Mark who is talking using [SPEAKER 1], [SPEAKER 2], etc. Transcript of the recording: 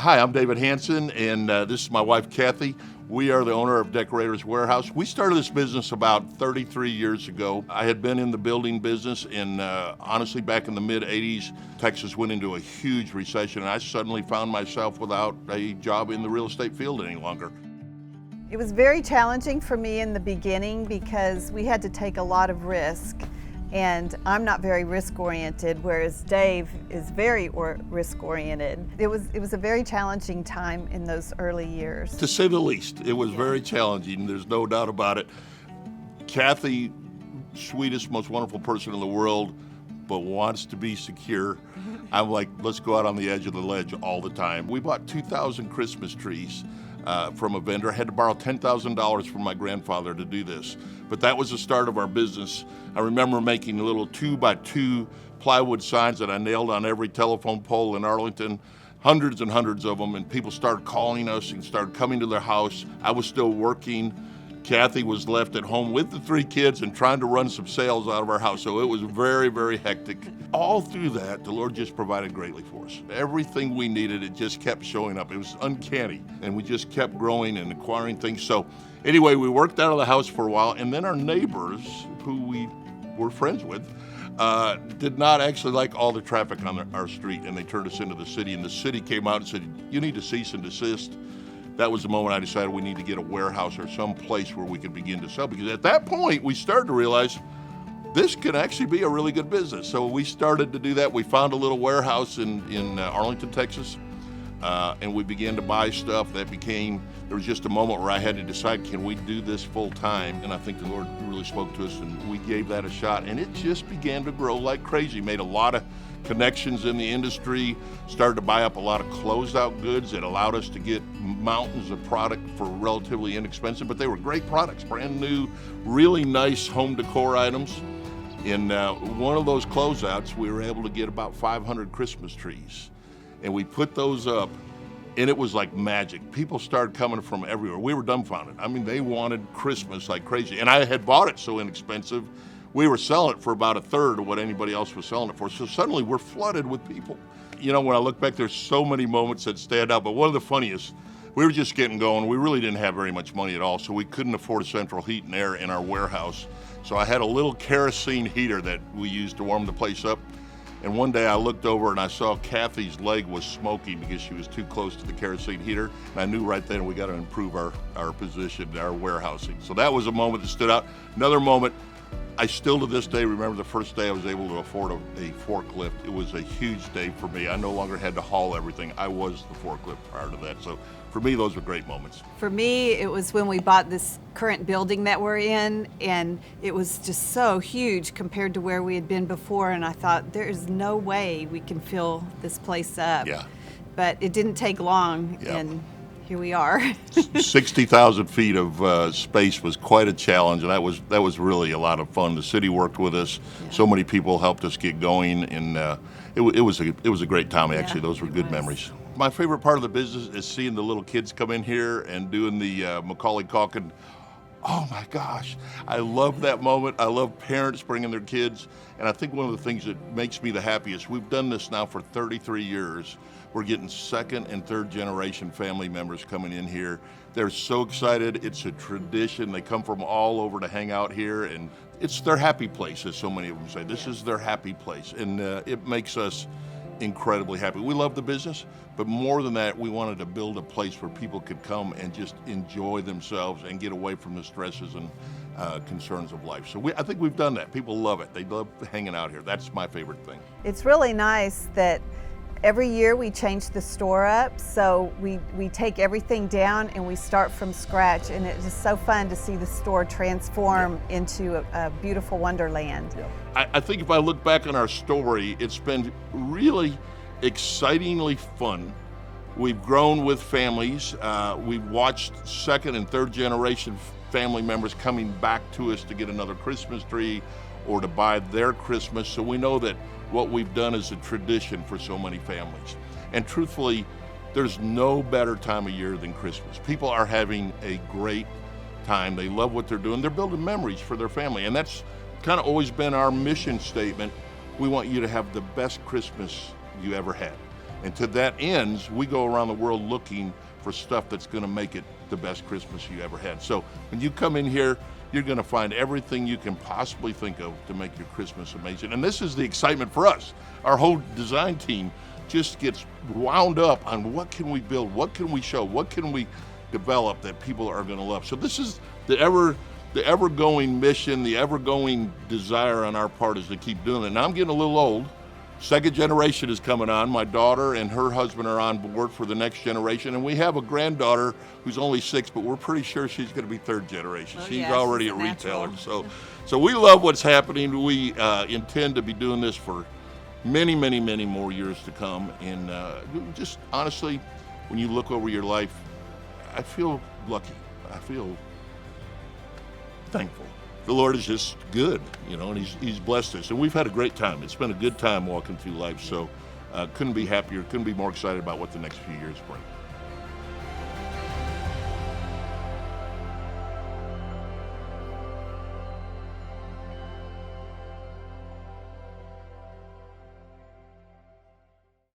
[SPEAKER 1] Hi, I'm David Hanson, and this is my wife, Kathy. We are the owner of Decorator's Warehouse. We started this business about 33 years ago. I had been in the building business, and honestly, back in the mid-'80s, Texas went into a huge recession, and I suddenly found myself without a job in the real estate field any longer.
[SPEAKER 2] It was very challenging for me in the beginning because we had to take a lot of risk. And I'm not very risk-oriented, whereas Dave is very risk-oriented. It was a very challenging time in those early years.
[SPEAKER 1] To say the least, it was very challenging. There's no doubt about it. Kathy, sweetest, most wonderful person in the world, but wants to be secure. I'm like, let's go out on the edge of the ledge all the time. We bought 2,000 Christmas trees from a vendor. I had to borrow $10,000 from my grandfather to do this. But that was the start of our business. I remember making little 2x2 plywood signs that I nailed on every telephone pole in Arlington, hundreds and hundreds of them, and people started calling us and started coming to their house. I was still working. Kathy was left at home with the 3 kids and trying to run some sales out of our house. So it was very, very hectic. All through that, the Lord just provided greatly for us. Everything we needed, it just kept showing up. It was uncanny. And we just kept growing and acquiring things. So anyway, we worked out of the house for a while. And then our neighbors, who we were friends with, did not actually like all the traffic on our street. And they turned us into the city. And the city came out and said, you need to cease and desist. That was the moment I decided we need to get a warehouse or some place where we could begin to sell. Because at that point, we started to realize this could actually be a really good business. So we started to do that. We found a little warehouse in Arlington, Texas, and we began to buy stuff. There was just a moment where I had to decide, can we do this full time? And I think the Lord really spoke to us, and we gave that a shot. And it just began to grow like crazy. Made a lot of connections in the industry, started to buy up a lot of closeout goods that allowed us to get mountains of product for relatively inexpensive, but they were great products, brand new, really nice home decor items. In one of those closeouts, we were able to get about 500 Christmas trees, and we put those up, and it was like magic. People started coming from everywhere. We were dumbfounded. I mean, they wanted Christmas like crazy, and I had bought it so inexpensive. We were selling it for about a third of what anybody else was selling it for. So suddenly we're flooded with people. You know, when I look back, there's so many moments that stand out, but one of the funniest, we were just getting going. We really didn't have very much money at all, so we couldn't afford a central heat and air in our warehouse. So I had a little kerosene heater that we used to warm the place up. And one day I looked over and I saw Kathy's leg was smoking because she was too close to the kerosene heater. And I knew right then we got to improve our position, our warehousing. So that was a moment that stood out. Another moment, I still to this day remember the first day I was able to afford a forklift. It was a huge day for me. I no longer had to haul everything. I was the forklift prior to that. So for me, those were great moments.
[SPEAKER 2] For me, it was when we bought this current building that we're in, and it was just so huge compared to where we had been before, and I thought, there is no way we can fill this place up.
[SPEAKER 1] Yeah.
[SPEAKER 2] But it didn't take long, and here we are.
[SPEAKER 1] 60,000 feet of space was quite a challenge, and that was really a lot of fun. The city worked with us. Yeah. So many people helped us get going, and it was a great time. Actually, those were good memories. My favorite part of the business is seeing the little kids come in here and doing the Macaulay Culkin. Oh my gosh, I love that moment. I love parents bringing their kids, and I think one of the things that makes me the happiest, we've done this now for 33 years. We're getting second and third generation family members coming in here. They're so excited. It's a tradition. They come from all over to hang out here, and it's their happy place, as so many of them say. This is their happy place, and it makes us incredibly happy. We love the business, but more than that, we wanted to build a place where people could come and just enjoy themselves and get away from the stresses and concerns of life. So I think we've done that. People love it. They love hanging out here. That's my favorite thing.
[SPEAKER 2] It's really nice that every year we change the store up, so we take everything down and we start from scratch, and it's just so fun to see the store transform into a beautiful wonderland.
[SPEAKER 1] Yeah. I think if I look back on our story, it's been really excitingly fun. We've grown with families. We've watched second and third generation family members coming back to us to get another Christmas tree or to buy their Christmas. So we know that what we've done is a tradition for so many families. And truthfully, there's no better time of year than Christmas. People are having a great time. They love what they're doing. They're building memories for their family. And that's kind of always been our mission statement. We want you to have the best Christmas you ever had. And to that ends, we go around the world looking for stuff that's going to make it the best Christmas you ever had. So when you come in here, you're going to find everything you can possibly think of to make your Christmas amazing. And this is the excitement for us. Our whole design team just gets wound up on what can we build, what can we show, what can we develop that people are going to love. So this is the ever-going mission, the ever-going desire on our part is to keep doing it. Now I'm getting a little old. Second generation is coming on. My daughter and her husband are on board for the next generation, and we have a granddaughter who's only 6, but we're pretty sure she's going to be third generation.
[SPEAKER 2] Oh,
[SPEAKER 1] she's
[SPEAKER 2] yeah,
[SPEAKER 1] already
[SPEAKER 2] she's
[SPEAKER 1] a
[SPEAKER 2] a natural.
[SPEAKER 1] retailer. So we love what's happening. We intend to be doing this for many, many, many more years to come. And just honestly, when you look over your life, I feel lucky. I feel thankful. The Lord is just good, and He's blessed us. And we've had a great time. It's been a good time walking through life. So couldn't be happier, couldn't be more excited about what the next few years bring.